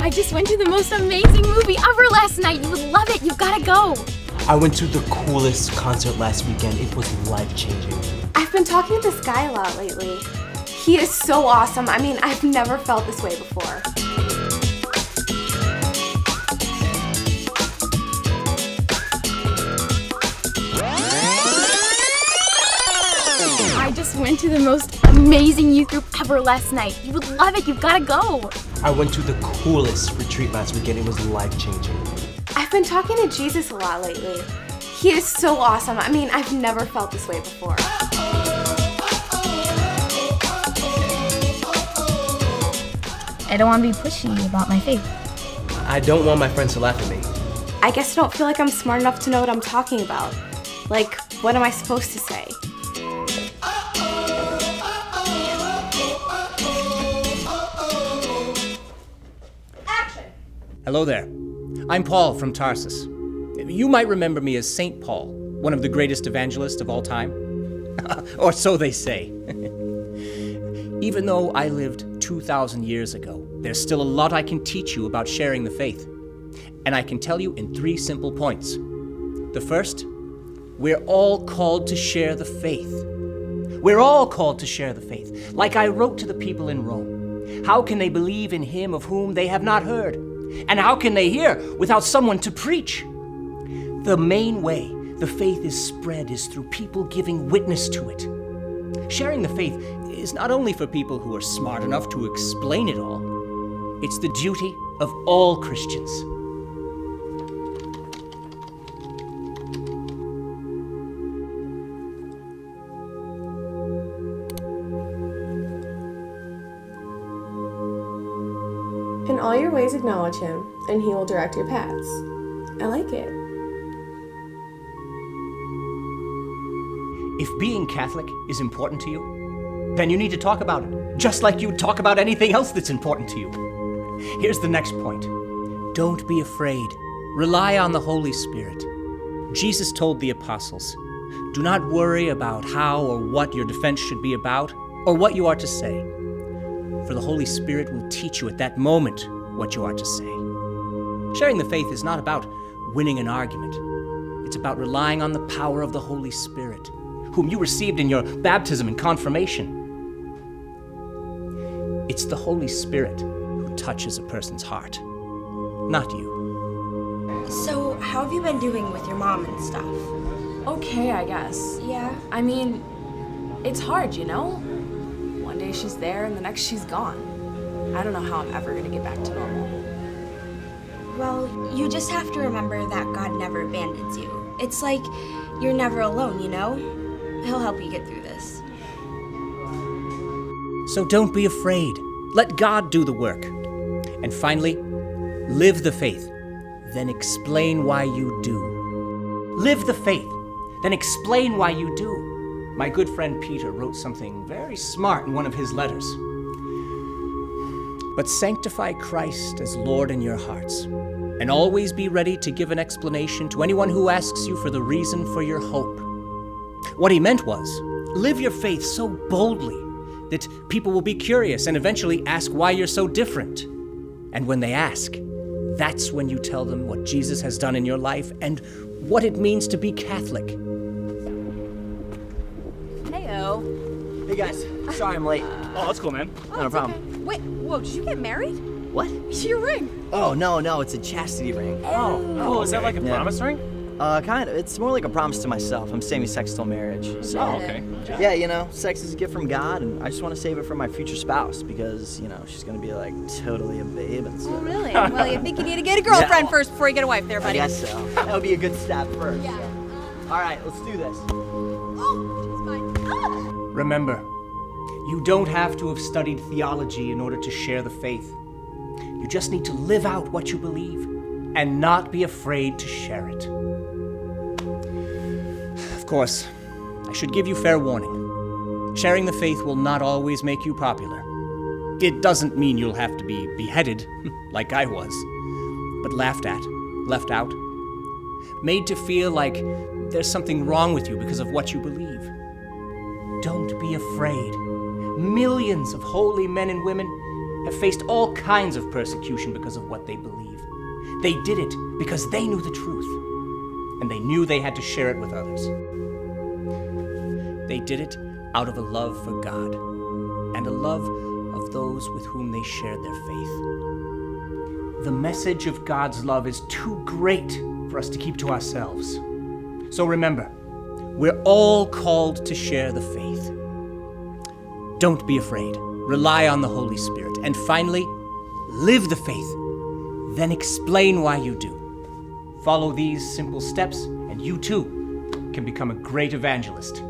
I just went to the most amazing movie ever last night. You would love it. You've got to go. I went to the coolest concert last weekend. It was life-changing. I've been talking to this guy a lot lately. He is so awesome. I mean, I've never felt this way before. I just went to the most amazing youth group ever last night. You would love it. You've got to go. I went to the coolest retreat last weekend. It was life-changing. I've been talking to Jesus a lot lately. He is so awesome. I mean, I've never felt this way before. I don't want to be pushy about my faith. I don't want my friends to laugh at me. I guess I don't feel like I'm smart enough to know what I'm talking about. Like, what am I supposed to say? Hello there. I'm Paul from Tarsus. You might remember me as St. Paul, one of the greatest evangelists of all time. Or so they say. Even though I lived 2,000 years ago, there's still a lot I can teach you about sharing the faith. And I can tell you in 3 simple points. The first, we're all called to share the faith. We're all called to share the faith. Like I wrote to the people in Rome. How can they believe in him of whom they have not heard? And how can they hear without someone to preach? The main way the faith is spread is through people giving witness to it. Sharing the faith is not only for people who are smart enough to explain it all, it's the duty of all Christians. In all your ways acknowledge him, and he will direct your paths. I like it. If being Catholic is important to you, then you need to talk about it, just like you talk about anything else that's important to you. Here's the next point. Don't be afraid. Rely on the Holy Spirit. Jesus told the apostles, do not worry about how or what your defense should be about, or what you are to say. For the Holy Spirit will teach you at that moment what you are to say. Sharing the faith is not about winning an argument. It's about relying on the power of the Holy Spirit, whom you received in your baptism and confirmation. It's the Holy Spirit who touches a person's heart, not you. So, how have you been doing with your mom and stuff? Okay, I guess. Yeah? I mean, it's hard, you know? One day she's there and the next she's gone. I don't know how I'm ever gonna get back to normal. Well, you just have to remember that God never abandons you. It's like you're never alone, you know? He'll help you get through this. So don't be afraid. Let God do the work. And finally, live the faith, then explain why you do. Live the faith, then explain why you do. My good friend Peter wrote something very smart in one of his letters. But sanctify Christ as Lord in your hearts, and always be ready to give an explanation to anyone who asks you for the reason for your hope. What he meant was, live your faith so boldly that people will be curious and eventually ask why you're so different. And when they ask, that's when you tell them what Jesus has done in your life and what it means to be Catholic. Heyo. Hey guys, sorry I'm late. Oh, that's cool, man. No problem. Okay. Wait, whoa, did you get married? What? Your ring. Oh, no, it's a chastity ring. Oh, is that like a promise ring? Kind of. It's more like a promise to myself. I'm same-sex till marriage. So, Oh, okay. yeah, you know, sex is a gift from God, and I just want to save it for my future spouse because, you know, she's going to be, like, totally a babe and stuff. Oh, really? Well, you think you need to get a girlfriend first before you get a wife there, I buddy. guess so. That would be a good step first. Yeah. So. All right, let's do this. Oh, she's fine. Ah! Remember, you don't have to have studied theology in order to share the faith. You just need to live out what you believe and not be afraid to share it. Of course, I should give you fair warning. Sharing the faith will not always make you popular. It doesn't mean you'll have to be beheaded, like I was, but laughed at, left out, made to feel like there's something wrong with you because of what you believe. Don't be afraid. Millions of holy men and women have faced all kinds of persecution because of what they believe. They did it because they knew the truth, and they knew they had to share it with others. They did it out of a love for God and a love of those with whom they shared their faith. The message of God's love is too great for us to keep to ourselves. So remember, we're all called to share the faith. Don't be afraid. Rely on the Holy Spirit. And finally, live the faith. Then explain why you do. Follow these simple steps, and you too can become a great evangelist.